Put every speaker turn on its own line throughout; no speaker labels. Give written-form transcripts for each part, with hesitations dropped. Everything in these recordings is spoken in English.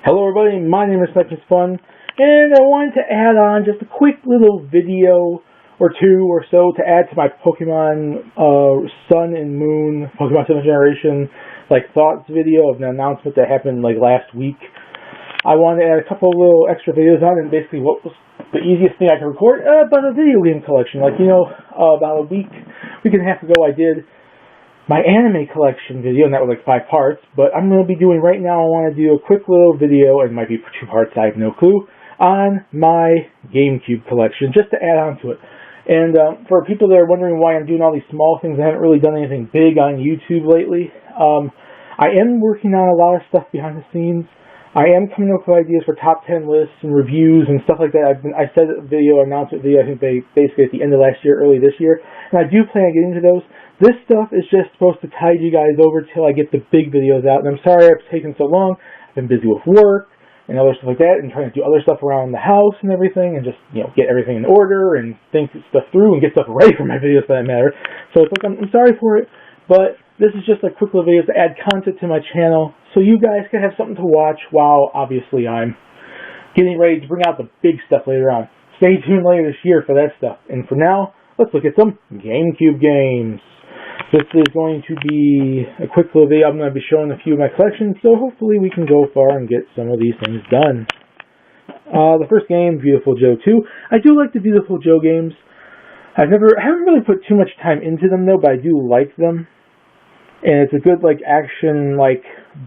Hello everybody, my name is Fun, and I wanted to add on just a quick little video or two or so to add to my Pokemon Sun and Moon, Pokemon 7th Generation, thoughts video of an announcement that happened last week. I wanted to add a couple of little extra videos on, and basically what was the easiest thing I could record about a video game collection. About a week and a half ago I did my anime collection video, and that was 5 parts, but I'm going to be doing right now, I want to do a quick little video, and it might be 2 parts, I have no clue, on my GameCube collection, just to add on to it. And for people that are wondering why I'm doing all these small things, I haven't really done anything big on YouTube lately. I am working on a lot of stuff behind the scenes. I am coming up with ideas for top 10 lists and reviews and stuff like that. I said a video, announcement video, I think basically at the end of last year, early this year, and I do plan on getting into those. This stuff is just supposed to tide you guys over till I get the big videos out, and I'm sorry it's taken so long. I've been busy with work and other stuff like that, and trying to do other stuff around the house and everything, and just, get everything in order and think stuff through and get stuff ready for my videos for that matter. So it's I'm sorry for it, but this is just a quick little video to add content to my channel, so you guys can have something to watch while, obviously, I'm getting ready to bring out the big stuff later on. Stay tuned later this year for that stuff. And for now, let's look at some GameCube games. This is going to be a quick little video. I'm going to be showing a few of my collections, so hopefully we can go far and get some of these things done. The first game, Viewtiful Joe 2. I do like the Viewtiful Joe games. I haven't really put too much time into them though, but I do like them. And it's a good action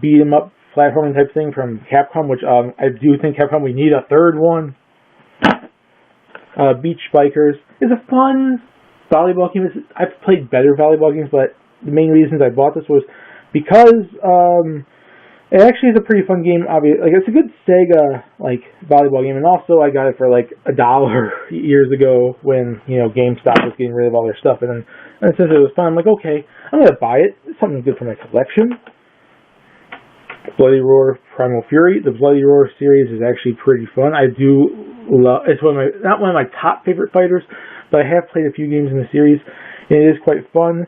beat 'em up platforming type thing from Capcom, which I do think Capcom, we need a third one. Beach Bikers is a fun volleyball game. I've played better volleyball games, but the main reasons I bought this was because it actually is a pretty fun game. Obviously, it's a good Sega volleyball game, and also I got it for $1 years ago when GameStop was getting rid of all their stuff, and since it was fun, I'm like, okay, I'm gonna buy it. It's something good for my collection. Bloody Roar Primal Fury. The Bloody Roar series is actually pretty fun. I do love. It's not one of my top favorite fighters, but I have played a few games in the series, and it is quite fun.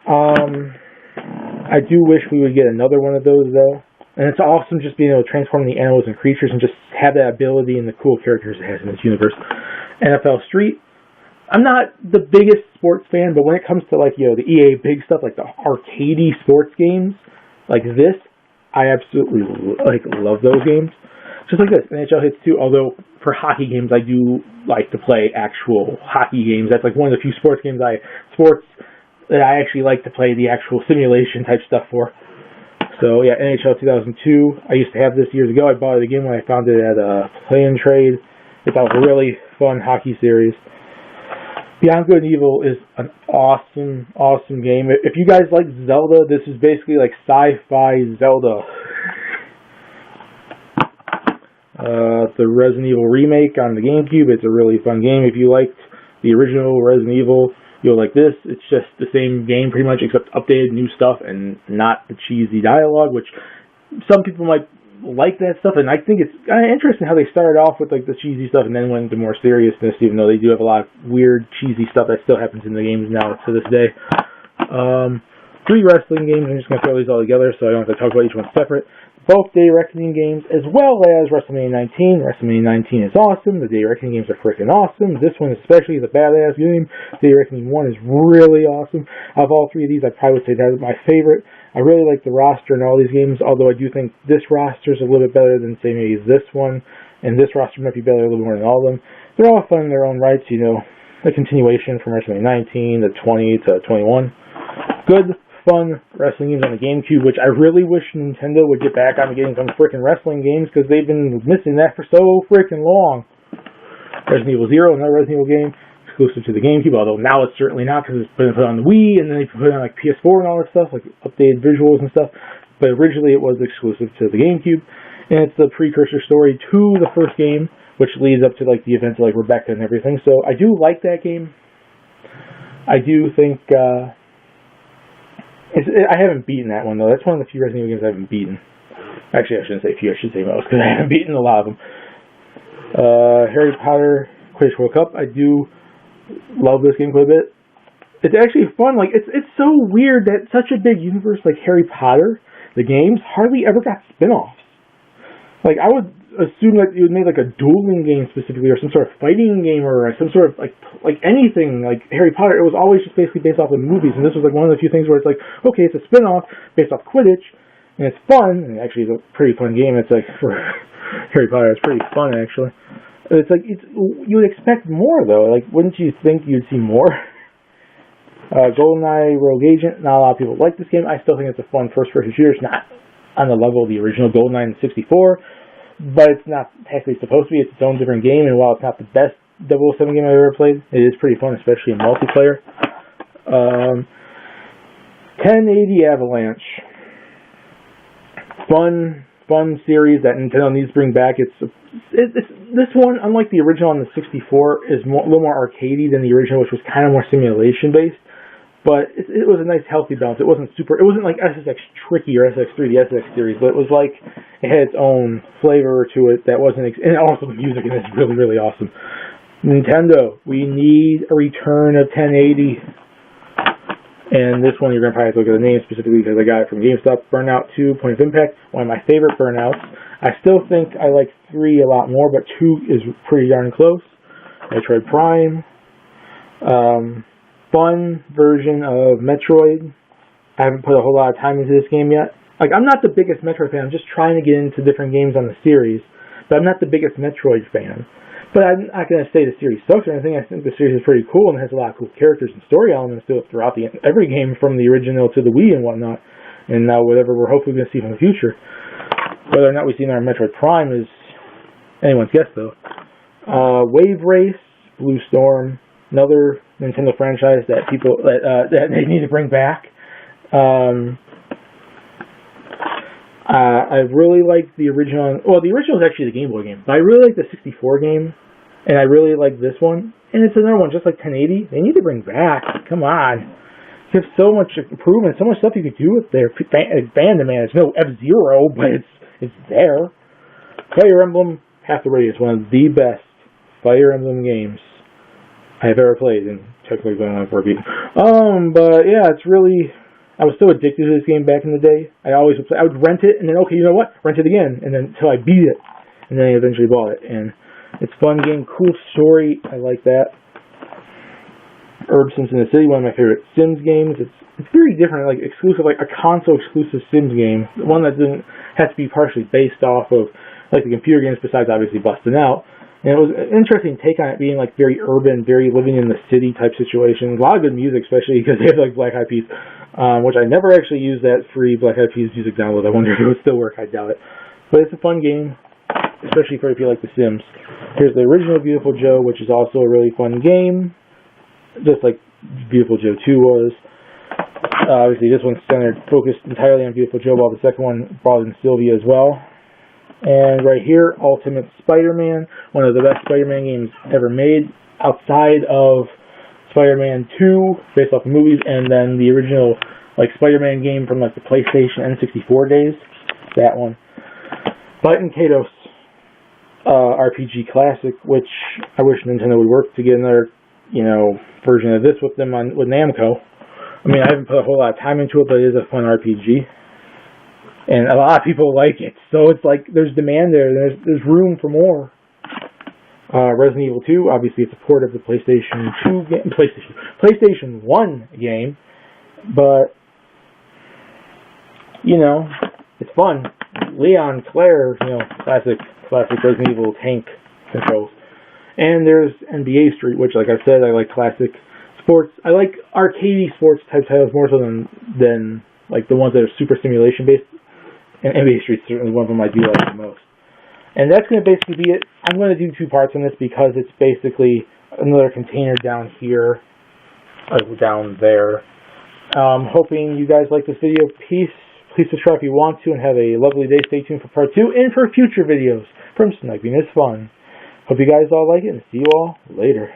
I do wish we would get another one of those, though. And it's awesome just being able to transform the animals and creatures and just have that ability and the cool characters it has in this universe. NFL Street. I'm not the biggest sports fan, but when it comes to, the EA big stuff, the arcadey sports games, like this, I absolutely, love those games. Just like this, NHL Hits 2, although for hockey games, I do like to play actual hockey games. That's one of the few sports that I actually like to play the actual simulation type stuff for. So yeah, NHL 2002, I used to have this years ago. I bought it again when I found it at a Play and Trade. It's a really fun hockey series. Beyond Good and Evil is an awesome, awesome game. If you guys like Zelda, this is basically sci-fi Zelda. The Resident Evil remake on the GameCube, it's a really fun game. If you liked the original Resident Evil, you'll like this. It's just the same game pretty much, except updated new stuff and not the cheesy dialogue, which some people might like that stuff, and I think it's kind of interesting how they started off with the cheesy stuff and then went into more seriousness, even though they do have a lot of weird cheesy stuff that still happens in the games now to this day. 3 wrestling games. I'm just going to throw these all together so I don't have to talk about each one separate. Both Day Reckoning games, as well as WrestleMania 19. WrestleMania 19 is awesome. The Day Reckoning games are freaking awesome. This one especially is a badass game. Day Reckoning 1 is really awesome. Of all 3 of these, I probably would say that is my favorite. I really like the roster in all these games, although I do think this roster is a little bit better than, say, maybe this one, and this roster might be better a little more than all of them. They're all fun in their own rights, the continuation from WrestleMania 19 to 20 to 21. Good, fun wrestling games on the GameCube, which I really wish Nintendo would get back on getting some freaking wrestling games, because they've been missing that for so freaking long. Resident Evil 0, another Resident Evil game, exclusive to the GameCube, although now it's certainly not, because it's been put on the Wii, and then they put it on PS4 and all that stuff, updated visuals and stuff, but originally it was exclusive to the GameCube, and it's the precursor story to the first game, which leads up to the events of Rebecca and everything. So I do like that game. I do think I haven't beaten that one though. That's one of the few Resident Evil games I haven't beaten. Actually, I shouldn't say few, I should say most, because I haven't beaten a lot of them. Harry Potter Quidditch World Cup. I do love this game quite a bit. It's actually fun. It's so weird that such a big universe like Harry Potter, the games, hardly ever got spin-offs. Like, I would assume that you would make like a dueling game specifically, or some sort of fighting game, or some sort of like anything like Harry Potter. It was always just basically based off of movies, and this was like one of the few things where it's like, okay, it's a spin-off based off Quidditch, and it's fun, and actually it's a pretty fun game. It's like, for Harry Potter, it's pretty fun actually. It's like, you would expect more though. Like, wouldn't you think you'd see more? GoldenEye Rogue Agent, not a lot of people like this game. I still think it's a fun first-person shooter. It's not on the level of the original GoldenEye in 64, but it's not technically supposed to be. It's its own different game, and while it's not the best 007 game I've ever played, it is pretty fun, especially in multiplayer. 1080 Avalanche. Fun series that Nintendo needs to bring back. This one, unlike the original on the 64, is a little more arcadey than the original, which was kind of more simulation-based. But it was a nice, healthy balance. It wasn't like SSX Tricky or SSX3, the SSX series, but it was like, it had its own flavor to it that wasn't, and also the music in it is really, really awesome. Nintendo, we need a return of 1080. And this one, you're going to probably have to look at the name specifically because I got it from GameStop. Burnout 2, Point of Impact, one of my favorite Burnouts. I still think I like 3 a lot more, but 2 is pretty darn close. Metroid Prime. Fun version of Metroid. I haven't put a whole lot of time into this game yet. Like, I'm not the biggest Metroid fan. I'm just trying to get into different games on the series. But I'm not the biggest Metroid fan. But I'm not going to say the series sucks or anything. I think the series is pretty cool and has a lot of cool characters and story elements to it throughout every game, from the original to the Wii and whatnot. And now whatever we're hopefully going to see from the future. Whether or not we see in our Metroid Prime is anyone's guess, though. Wave Race, Blue Storm, another Nintendo franchise that people that they need to bring back. I really like the original. Well, the original is actually the Game Boy game, but I really like the 64 game, and I really like this one. And it's another one, just like 1080. They need to bring back. Come on, you have so much improvement, so much stuff you could do with their Bandman. It's no F-Zero, but it's there. Fire Emblem, Half the Radius, one of the best Fire Emblem games I have ever played, and technically going on for a beat. But yeah, it's really, I was so addicted to this game back in the day. I would rent it, and then, okay, you know what? Rent it again, and then until I beat it, and then I eventually bought it. And it's a fun game, cool story. I like that. Herb Sims in the City, one of my favorite Sims games. It's very different, like exclusive, like a console exclusive Sims game. One that doesn't have to be partially based off of like the computer games, besides obviously busting out. And it was an interesting take on it being like very urban, very living in the city type situation. A lot of good music, especially because they have like Black Eyed Peas, which I never actually used that free Black Eyed Peas music download. I wonder if it would still work. I doubt it. But it's a fun game, especially for if you like The Sims. Here's the original Viewtiful Joe, which is also a really fun game, just like Viewtiful Joe 2 was. Obviously, this one's focused entirely on Viewtiful Joe, while the second one brought in Sylvia as well. And right here, Ultimate Spider-Man, one of the best Spider-Man games ever made, outside of Spider-Man 2, based off the movies, and then the original like Spider-Man game from like the PlayStation N64 days. That one. Bite and Kados RPG Classic, which I wish Nintendo would work to get another, version of this with them with Namco. I mean, I haven't put a whole lot of time into it, but it is a fun RPG. And a lot of people like it, so it's like there's demand there. There's room for more. Resident Evil 2, obviously it's a port of the PlayStation 2 game, PlayStation 1 game, but it's fun. Leon, Claire, classic Resident Evil tank controls. And there's NBA Street, which, like I said, I like classic sports. I like arcadey sports type titles more so than like the ones that are super simulation based. And NBA Street's certainly one of them I do like the most. And that's going to basically be it. I'm going to do 2 parts on this because it's basically another container down here, down there. Hoping you guys like this video. Please subscribe if you want to, and have a lovely day. Stay tuned for part 2 and for future videos from Sniping is Fun. Hope you guys all like it, and see you all later.